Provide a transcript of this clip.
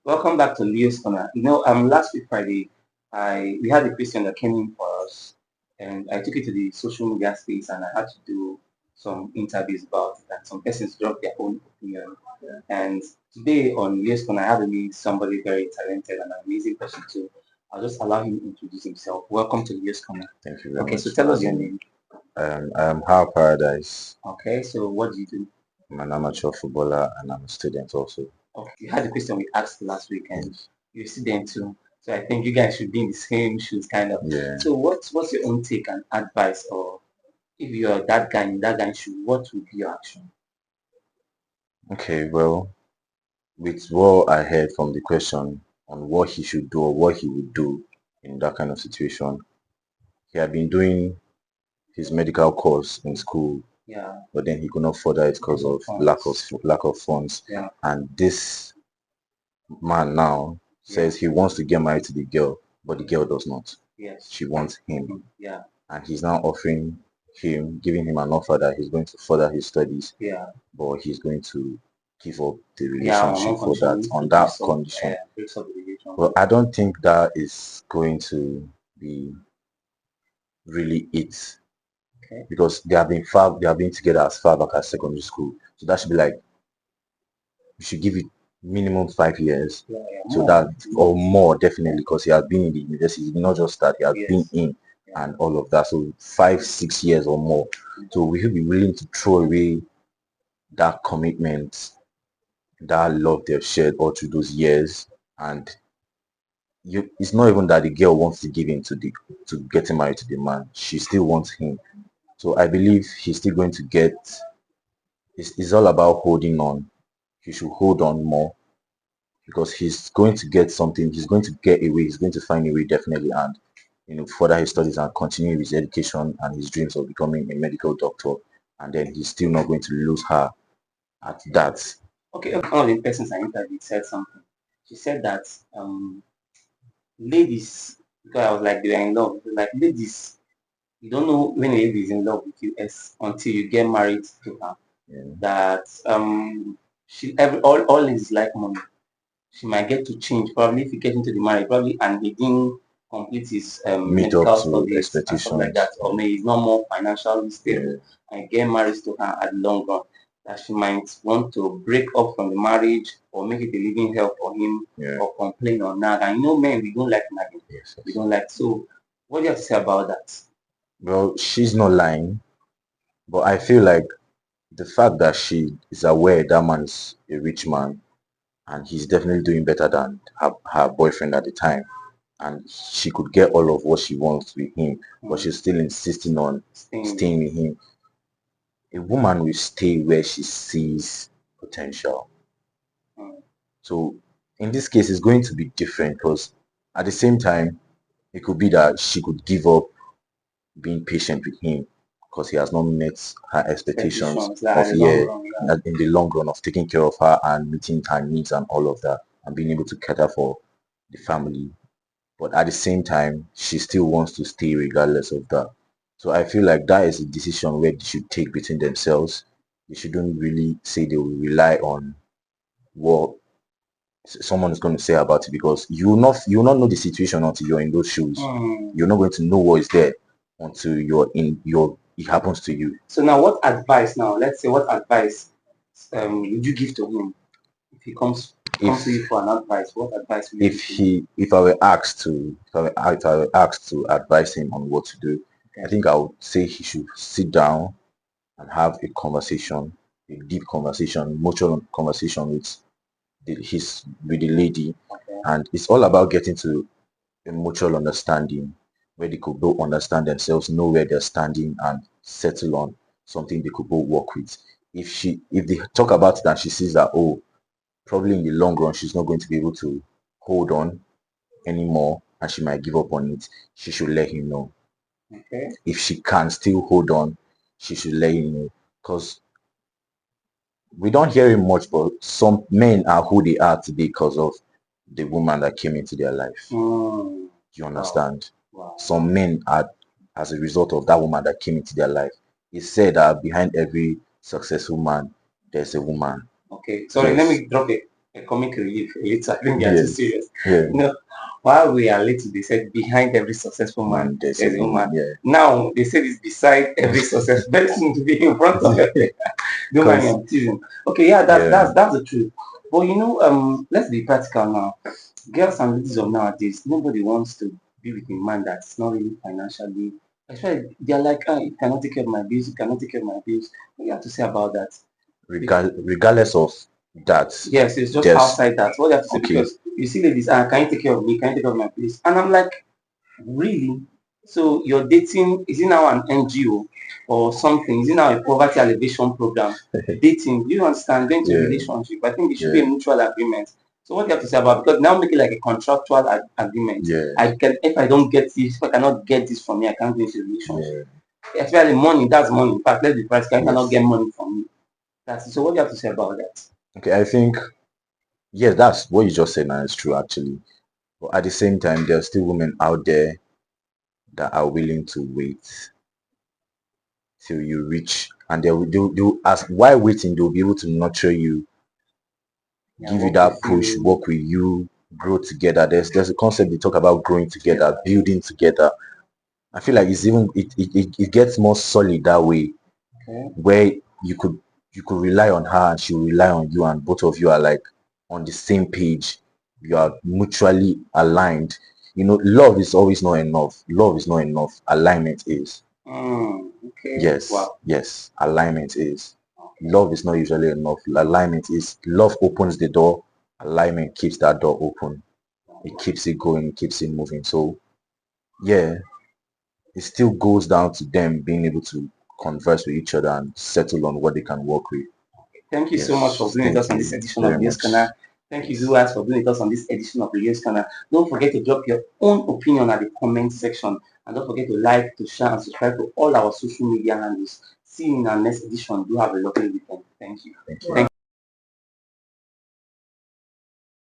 Welcome back to Leo's Corner. Last week Friday, we had a question that came in for us, and I took it to the social media space, and I had to do some interviews about it, and some persons dropped their own opinion. And today on Leo's Corner, I have with me somebody very talented and an amazing person too. I'll just allow him to introduce himself. Welcome to Leo's Corner. Thank you very Okay, so much tell for us your having me. name. I'm How Paradise. Okay, so what do you do? I'm an amateur footballer and I'm a student also. Okay, you had a question we asked last week, and Yes. you're a student too. So I think you guys should be in the same shoes, kind of. Yeah. So what's your own take and advice, or if you're that guy in that guy's shoe, what would be your action? Okay, well, with what I heard from the question on what he should do or what he would do in that kind of situation, he had been doing his medical course in school, Yeah, but then he could not further it because because of of lack of funds. funds. Yeah, And this man now yeah, says he wants to get married to the girl, but the girl does not. yes. She wants him. Yeah, And he's now offering him, giving him an offer that he's going to further his studies, yeah, but he's going to give up the yeah. On relationship one for condition, that, he needs to on break that some, condition. breaks up the Well, relationship. I don't think that is going to be really it Okay. because they have been together as far back as secondary school. So that should be like you should give it minimum 5 years. Yeah, yeah, So more. that or more definitely because he has been in the university, not just that he has been Yes. in Yeah. and all of that. So 5, 6 years or more. So we should be willing to throw away that commitment, that love they've shared all through those years. And it's not even that the girl wants to give in to getting married to the man. She still wants him. So I believe he's still going to get. It's all about holding on. He should hold on more because he's going to get something. He's going to get a way. He's going to find a way definitely, and further his studies and continue his education and his dreams of becoming a medical doctor. And then he's still not going to lose her at that. Okay, okay. One of the persons I interviewed said something. She said that ladies, because I was like, they were in love. Like, ladies, you don't know when a lady is in love with you until you get married to her. Yeah. That all ladies like money. She might get to change probably if you get into the marriage, probably, and he didn't complete his Meet up medical to studies and stuff like that, expectations. or maybe he's not more financially Yeah, stable and get married to her at the long run. That she might want to break up from the marriage or make it a living hell for him yeah, or complain or nag. And men, we don't like nagging. yes, We yes. don't like. So, what do you have to say about that? Well, she's not lying, but I feel like the fact that she is aware that man is a rich man and he's definitely doing better than her boyfriend at the time, and she could get all of what she wants with him, but Mm, she's still insisting on staying. staying with him. A woman will stay where she sees potential. Mm, So in this case, it's going to be different because at the same time, it could be that she could give up being patient with him because he has not met her expectations expectations that of at the long yeah run, yeah. in the long run of taking care of her and meeting her needs and all of that and being able to cater for the family. But at the same time, she still wants to stay regardless of that. So I feel like that is a decision where they should take between themselves. They shouldn't really say they will rely on what someone is going to say about it because you will not know the situation until you're in those shoes. Mm. You're not going to know what is there until you're in your it happens to you. So now, what advice now? Let's say, what advice would you give to him if he comes to If you for an advice? What advice will you give to him? if I were asked to if I were asked to advise him on what to do, I Okay. think I would say he should sit down and have a conversation, a deep conversation, mutual conversation with with the lady, Okay. and it's all about getting to a mutual understanding where they could both understand themselves, know where they're standing, and settle on something they could both work with. If they talk about it and she sees that probably in the long run she's not going to be able to hold on anymore and she might give up on it, she should let him know. Okay. If she can still hold on, she should let him know. Because we don't hear it much, but some men are who they are today because of the woman that came into their life. Mm. You Wow. understand? Wow. Some men are as a result of that woman that came into their life. It's said that behind every successful man, there's a woman. Okay. Sorry, let Yes. me drop it. a comic relief later. I think they are too Yes. serious. Yeah. You know, while we are little, they said behind every successful man Man, there's a there's a woman. woman. Yeah. Now they say it's beside every success. Very soon to be in front of it. Don't mind me, Because I'm teasing. Okay, yeah, that's yeah, that's that's the truth. But let's be practical now. Girls and ladies of nowadays, nobody wants to be with a man that's not really financially. Especially they're like, you cannot take care of my bills, you cannot take care of my bills. What do you have to say about that? regardless of that, Yes, it's just there's outside that. What do you have to say? okay. Because you see ladies, can you take care of me? Can you take care of my place? And I'm like, really? So you're dating, is it now an NGO or something? Is it now a poverty alleviation program? Dating, you understand? Going to a Yeah, relationship. I think it should be yeah, a mutual agreement. So what do you have to say about, because now make it like a contractual agreement. yeah, I can, if I don't get this, if I cannot get this from me, I can't go into a relationship. yeah. Especially money, that's money. In fact, let's be practical. I cannot Yes. get money from me. That's it. So what do you have to say about that? Okay, I think yes, that's what you just said now is true actually. But at the same time, there are still women out there that are willing to wait till you reach, and they'll ask why waiting. They'll be able to nurture you, Yeah, give you work with that push, you. work with you, grow together. There's a concept they talk about growing together, building together. I feel like it's even it gets more solid that way, Okay. where you could rely on her and she'll rely on you, and both of you are like on the same page. You are mutually aligned. You know, love is always not enough. Love is not enough. Alignment is. Okay. Yes, Wow. yes, alignment is. Okay. Love is not usually enough. Alignment is. Love opens the door. Alignment keeps that door open. It keeps it going. It keeps it moving. So yeah, it still goes down to them being able to converse with each other and settle on what they can work with. Thank you so much for Yes, being with thank us on this you edition of very the Yes much. Canal. Thank you, Yes. viewers, for being with us on this edition of the Yes Canal. Don't forget to drop your own opinion at the comment section. And don't forget to like, to share, and subscribe to all our social media handles. See you in our next edition. Do have a lovely weekend. Thank you. Thank you. Thank